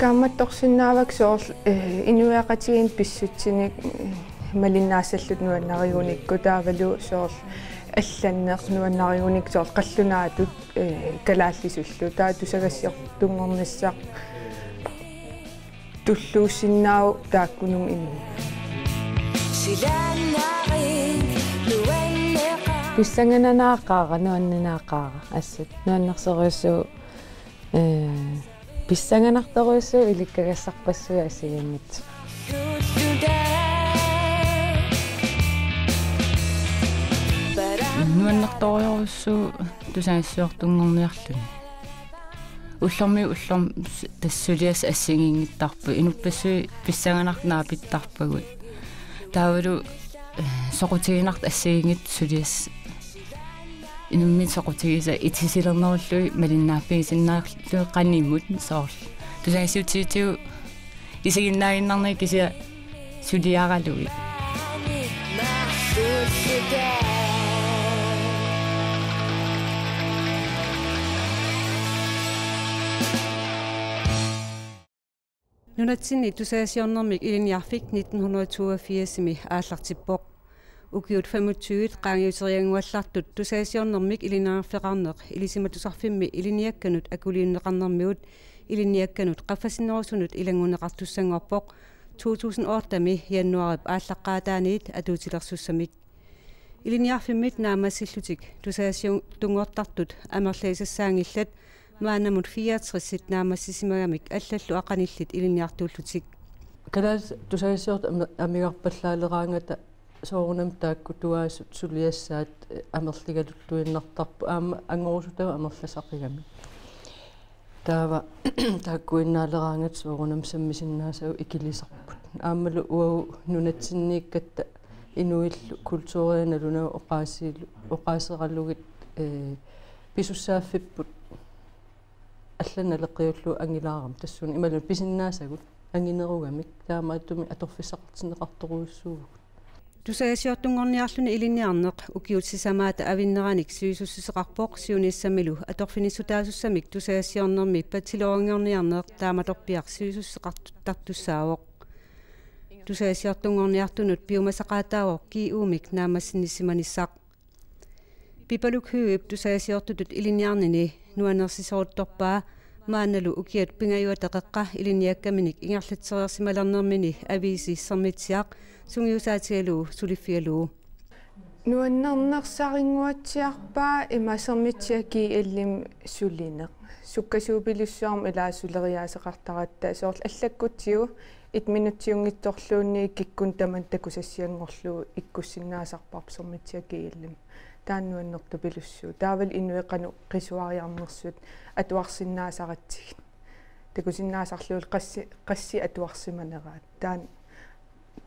Kaammattorsinnaavak soorl inuiaqatigin pissutsinik малиннаассаллут нуаннариуникку таавалу соорл алланнеқ нуаннариуник соорл қаллунаатут калааллисуллу таа тусагассиортунгорнассаақ туллууссиннаау тааккунум инни писсангананааққаара нуаннанааққаара ассат нуаннерсериуссуу писсанганарторуйссуу иликкагассарпассуа асигиммит нуаннарторуйссуу тусаассуортунгорниарлуни уллорми тассулиас ассигингиттарпу инуппассуи писсанганарнаапиттарпагут таавалу соқутигинарт ассигингит сулиас инумми соқутигиса итисилернеруллуи малиннааппигисиннаарлу қаниммут соорл тусаассуутиитиу исигиннаагиннарни кися сулиаралуи Nunatsinni tusaasiornermik iliniarfik 1982-imi ааллартиппоқ укиут 25 qaangiuterianguallartut tusaasiornermik ilinaarfeqarneq ilisimatusarfimmi iliniakkanut akuliunneqarnermiut iliniakkanut qaffasinnerisunut ilanguneqartussangorpoq 2008-mi januarip ааllaqqaataaniit atuutilersussamik iliniarfimmit naamassилlutik tusaasiun tungortartut amerlaisassaangillat маанамут 64 наамассисимагамик аллаллу ақанилlit илиниартууллутик калаас тусагассиорт амигарпаллаалераангата соорунам таакку туаасут сулиассаат амерлигалуттуиннартарпу аама ангорусутава амерласақигами таава тааккуиннаалераангат соорунам саммисиннаасау икилисарпут аамалу уау нунатсиннииккатта инуиллу культурианалунаа оқаасераллугит писуссааффиппут аллана леккиуллу ангилаарам тассуни ималун писиннаасагут ангинеругамик таамааттуми аторфиссақартинеқарторуйуссуугут тусаасиортунгорниарлуни илинниарнеқ укиутсисамаата авиннераник сюисуссисеқарпоқ сиуниссамилу аторфиниссутаасуссамик тусаасиорнерми патилоорингорниарнеқ тааматорпиар сюисуссеқартуттартуссаавоқ тусаасиортунгорниартунут пиумасақаатаавоқ киуумик наамассинниссиманиссақ пипалук хüüп тусаасиортутут илинниарнини нуанерсисорутторпаа маанналу укиат пингаюатеқеққа илиниаккаминик ингерлатсериарсималернермини ависи сэрмитсиақ сунгиусаатигалуу сулиффигалуу нуаннернерсарингуатсиарпаа имасермитсиаки иллим сулинеқ суккасуупилуссуарм илаасулериаасеқартаратта соорл аллаккутсиу 1 минутсиунгитторлуунни киккун таман такусассиангорлуу иккуссиннаасарпарп сермитсиаки иллим тааннуаннерту пилуссуу таавал инуэқану қисуариарнерсут атуарсиннаасаратсигит такусиннаасарлуул қасси атуарсиманераат таан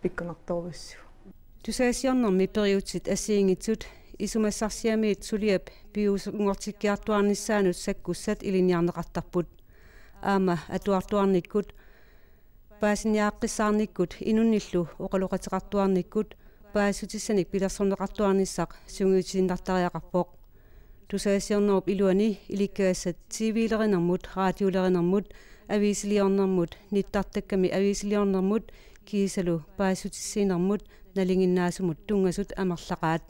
пиккунарторуссуу тусаасиорнерми периутсит ассиингитсут исумассарсиамиит сулиап пиусунгортиккиартуарниссаанут саккуссат илиниарнеқартарпут аама атуартуарниккут паасиниааққиссаарниккут инунниллу оқалоқатеқартуарниккут паасутиссаник пилерсорнеқартуарниссақ сунгиутисиннартариақарпоқ тусаасиорнеруп илуани иликкаассат тивилеринермут радиолеринермут ависилиорнермут ниттартакками ависилиорнермут кисалу паасутиссинермут налингиннаасумут тунгасут амерлақаат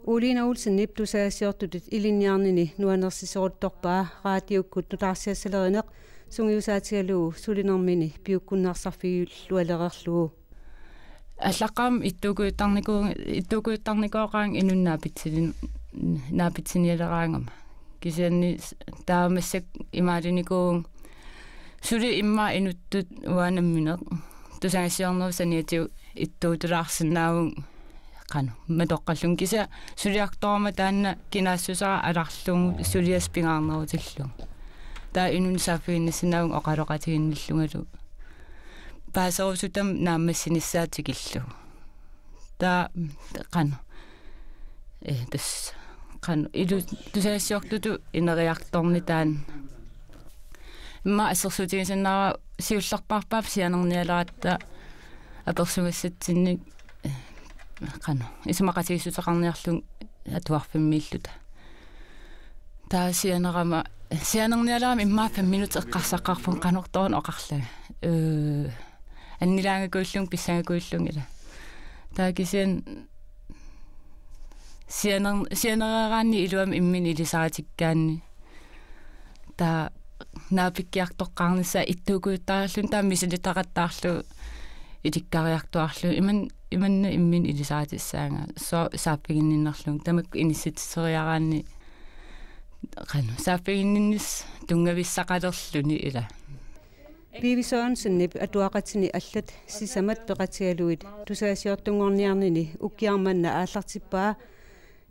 Улина Олсен нип тусаасиортутит илинниарнини нуанерсисорутторпаа радиоккут нутаарсиассалеринеқ сунгиусаатигалуу сулинермини пиуккуннаарсарфигуллуалерерлуу аллаққаам иттугуиттарникооqaang инуннаапитсиниалераангама кисианни таамассак имаалиникуун сули имма инуттут уаанамминеқ тусагассиорнерусаниатиу иттуутулаарсинаавун қану матоққаллун киса сулиарторма таанна кинаассусара аларлугу сулиаспингаарнерутиллу таа инунсааффигиннассинаавун оқалоқатигинниллунгалу паасерусутам наамассиниссаатикиллу таа қану тас қану илу тусаассиортуту инериарторни таан имма ассерсутигисиннара сиуллерпарпаап сианерниаларатта аперсугассатсинник qanu ismaqatigissuteqarniarlun atuarfimmiilluta taasianerama sianernialaam imma 5 minutter eqqarsaqarfun qanortoon oqarla annilaangakuullung pissagakuullungila taakisian sianereraanni iluam immin ilisaatikkaanni taa naapikkiartoqqaarnissa ittuukuuttaarallun taa misilitaqattaarlu itikkariartuarlu imanna immin ilisaatissaanga saappiginninnerlung tamakku inissitseriaraanni qanu saappiginninnis tungavissaqalerluni ila Vivisoon sinnip atuaqatini allat sisamat peqatigaluit tusaasiortungorniarnini ukkiarmanna aallartippaa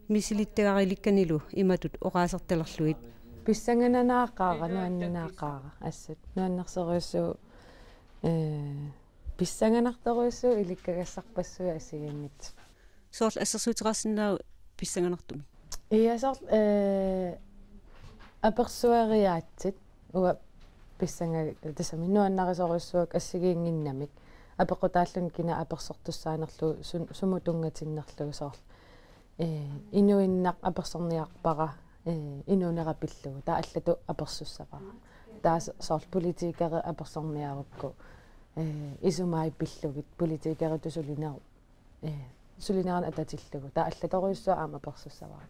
misilittagarilikanilu imatut oqaasertalerluit Pissangananaaqaaqa nuanninaaqaaqa assat nuannerseriussuu pissanganartoruussuu ilikkagassarpassua asigannit soorl assersuuteqarsinnaa pissanganartumi Iasort apersuariaatsit uga pissanga tasami nuannarisoruussuak assigiinginnamik apequtaallun kina apersortussaanerlu sumutungatinnerlu soorl inuinnaq apersorniarpara inunerapillugu taa allatu apersussapara taa soorl politiikeri apersorniarukku isumaai pillugit politiikeri tusulineru sulineran atatillugu taa allatoruussua aama apersussapara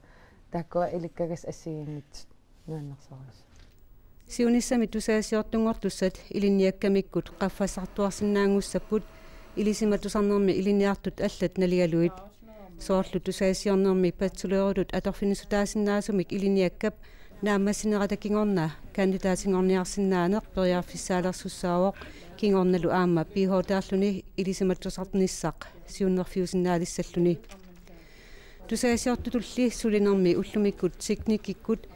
takkua ilikkagas assigiingit nuannersoruus Siunissami tusaasiortungortussat ilinniakkamikkut qaffasartuarsinnaangussaput ilisimatusarnermi iliniartut allat naligaluit soorlu tusaasiornermi patsuleerutut atorfinisutaasinnaassumik iliniakkap naammassineratakingorna kandidaatingorniarsinnaaneq periarfissaalersussaawoq kingornalu aamma piihootaarluni ilisimatusarnissaq siunnerfiusinnaalisalluni tusaasiortutulli sulinermi ullumikkut siknikikkut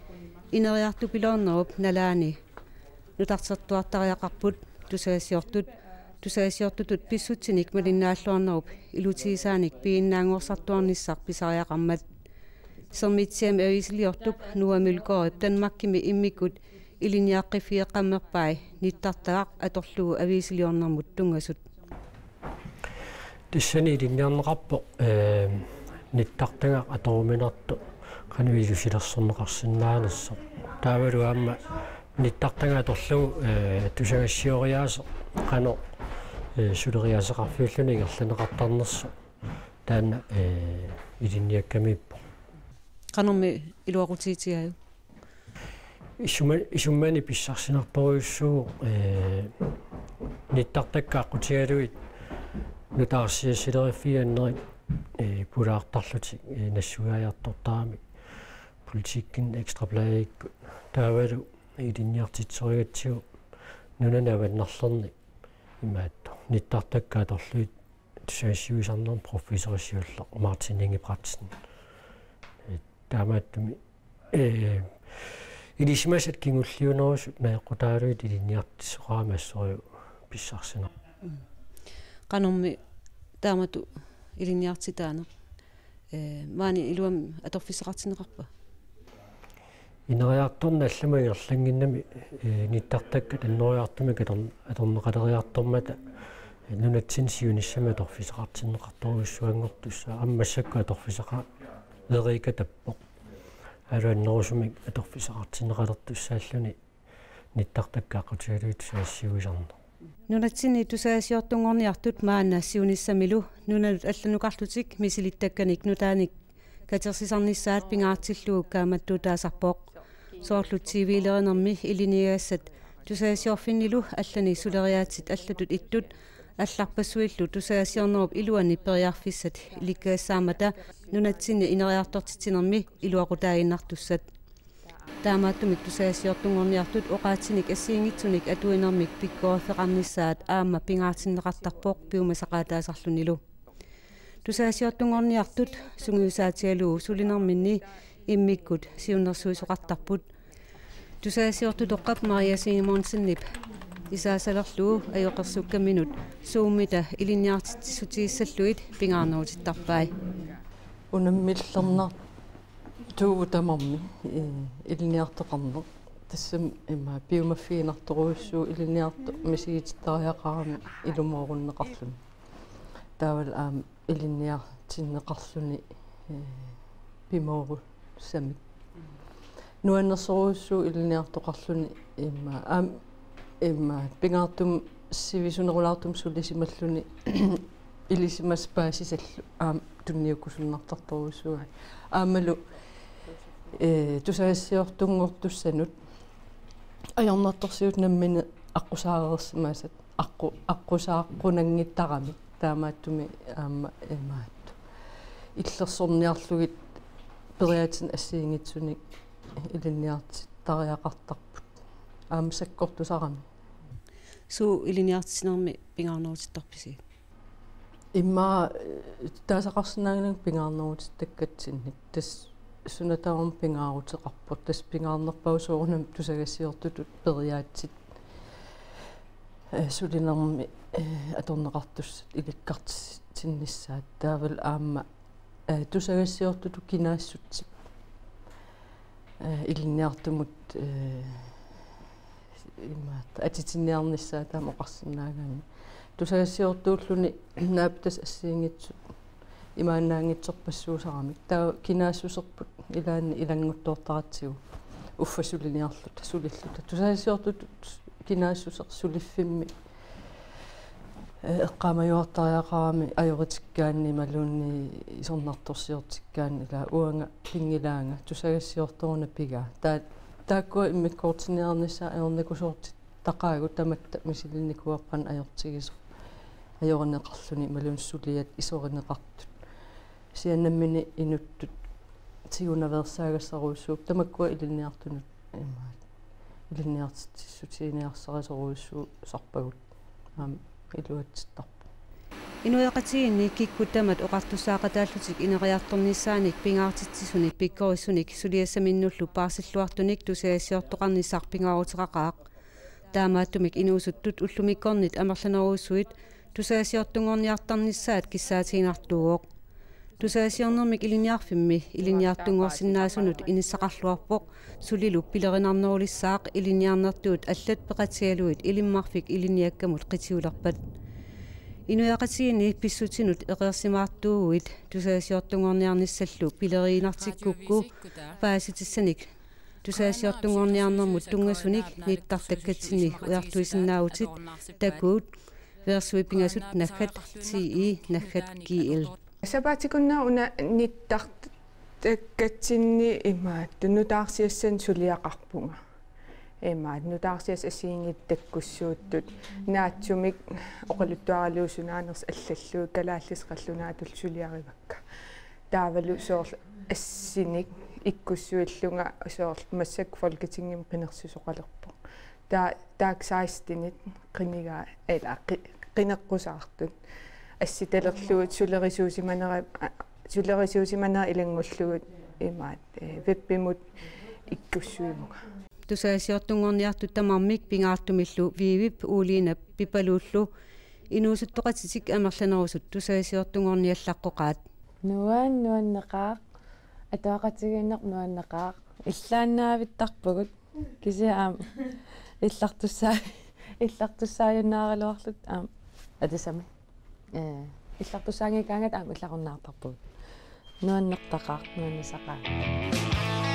ineriartupiloornerup nalaani nutarsertuartariaqarput tusaasiortutut pissutinik malinnaalluarnerup ilutiisaanik piinnaanguorsartuarnissaq pisariaqarmat sermitsiam avisiliortup nuamulkorip tanmakkimi immikut iliniaqqifieqqammerpai nittartagaq atorlugu avisiliornermut tungasut tissani ilinniarneqarpo nittartagaq atoruminartu qanuilusilersorneqarsinnaanassoq taavalu aamma nittartanga torlugu tusagassioriaaso qano suleriaaseqarfiulluni igerlaneqartarnerso taanna ilinniakkamippo qanormi iluaqutiitiaju isummani pissarsinartoruussuu nittartakkaaqutigaluit nutaarsiasilerifiannerik pulaartarlutik nassugaajartortaami politikken ekstraplaagikku taavalu ilinniartitsorigatsigu nunanaavannarlerni imaatto nittartakkaa torluit tusaasiuisarnerm professorissiulleq Martin Ingebretsen taamaattumi ilisimasat kingulliunerusut naeqqutaaluit ilinniartissoqaamassoriu pissarsinar qanormi taamatu iliniartitaaneq maani iluam atorfisseqartineqarpa ineriartorna allama igerlanginnami nittartakkat annoriartumik atorneqaleriartormata nunatsin siunissama atorfisseqartinneqartoruissuangortussa ammassakku atorfiseqa leriika tappoq aluannerusumik atorfisseqartinneqalertussaalluni nittartakkaaqutigaluit saassiuisarner nunatsini tusaasiortungorniartut maanaassiunissamilu nunalut allanuqarlutik misilittakkanik nutaanik katersisarnissaat pingaartillugu kaamattuutaasarpooq soorlut civiilerinermi ilinigassat tusaasiorfinnilu allani suleriaatsit allatut ittut алларпассуиллу тусаасиорнеруп илуани периарфиссат иликкаассаамата нунатсинни инериартортитинерми илуакутаагиннартуссат таамааттумик тусаасиортунгорниартут оqaатсиник ассиингитсуник атуинермик пиккоофеқарниссаат аама пингаартиннеқартарпоқ пиумасақаатаасарлунилу тусаасиортунгорниартут сунгиусаатигалуу сулинерминни иммиккут сиуннерсуисоқартарпут тусаасиортутоққап Мария Симонсиннип исаасалерлуу ajоқерсуккаминут сууммита илинниартитсутииссаллуит пингаарнерутиттарпай унаммиллернар туутамарми илинниартоқарнеқ тассам има пиумаффиинарторуйссуу илинниарту мисигититтариақарами илумооруннеқарлуни таавал аам илинниартиннеқарлуни пимоору самик nuannersoruussuu iliniartoqarluni imma pingaartum sivisunerulaartum sulisimalluni ilisimas paasisallu tunniukusunnartartoruussuuga aamalu tusaassiortunngortussanut ajornartorsiut nammini аққусаарерсимаасат аққусааққунангиттарами таамааттуми аама имаатту иллерсорниарлугит периатин ассиингитсуник илинниартит тариақартарпут аама саккортусарами суу илиниартинерми пингаарнерутитторписи имма таасақарсинаагнак пингаарнерутиттаккатсинник тас сунатаарум пингаарутеқарпут тас пингаарнерпаусоорунам тусагассиортутут периаатсит сулинерми аторнеқартуссат иликкартсиннissaат таавал аама тусагассиортуту кинаассутсип илинниартумут имаат атитинниарнissaа таама оқарсинаагаани тусагассиортууллуни нааптас ассиингитсут имаанаангитсорпассуусарамик таа кинаассусерпут илаанни илангуттуортаратсигу уффасулиниарлут сулиллута тусагассиортут кинаассусер сулиффимми эққамаюартариақарами ajoritikkаанни малуунни исорнарторсиортиккаанни ла уанга пингилаанга тусагассиорторуна пига тааккуа иммиккоортиниарнissaа аерникусоортит тақаагу таматта мисилинникуаппан ajortigисо ajorинеқарлуни малуунссулиат исоринеқартут сианнаммини инуттут тигунаверсаагассаруussууп тамаккуа илинниартунут имаат илинниартиссутиниарсарисоруussuu сарпагут аама илуатситтарпу инуяқатигинни киккутамат оқартуссаақатааллутик инериарторнissaаник пингаартитсисуни пиккориссуник сулиассаминнуллу паарсиллуартуник тусиассиортоқарнissaар пингаарутеқақаақ таамааттумик инуусуттут уллумиккорнит амерланеруussуит тусаасиортунгорниартарнissaат киссаатигинартууоқ тусаасиорнермик илиниарфимми илиниартунгорсинаасунут иниссақарлуарпоқ сулилу пилеринарнерулиссаақ илиниарнертуут аллат пеқатигалуит илиммарфик илиниаккамут қитиулерпат инуяқатигини писсутинут эқерсимаартуугуит тусаасиортунгорниарниссаллу пилериинартиккукку пааситиссаник тусаасиортунгорниарнермут тунгасуник ниттартаккатсини уяртуисиннаавутит такуут версуипингасут наггат ти наггат гил сабатикунна уна ниттарт таккатсинни имаат тунутаарсиассан сулиақарпунга имаат нутаарсиас асиингиттаккуссууттут наатсумик оқалуттуаралуусунаанерс аллаллуу калааллисқаллунаатул сулиаривакка таавалу соорл ассиник иккуссуиллунга соорл массак folketingim qinерсусоқалерпо тааксаистинит қинига эла қинеққусаартут асситалерлуут сулерисуусиманера илангуллугут имаат веппимут иккуссуимуга тусаасиортунгорниартут тамармик пингаартумиллу вивип уулиинап пипалууллу инуусуттоқатитик амерланерусут тусаасиортунгорниаллаққоқаат нуаннеқаақ атоақатигинеқ нуаннеқаақ иллааннаавиттарпугут кисиаам иллартуссааюнааралуарлут аам атисами иллартуссаангикаангат аам илларуннаартарпугут нуаннертақаақ нуаннасақаақ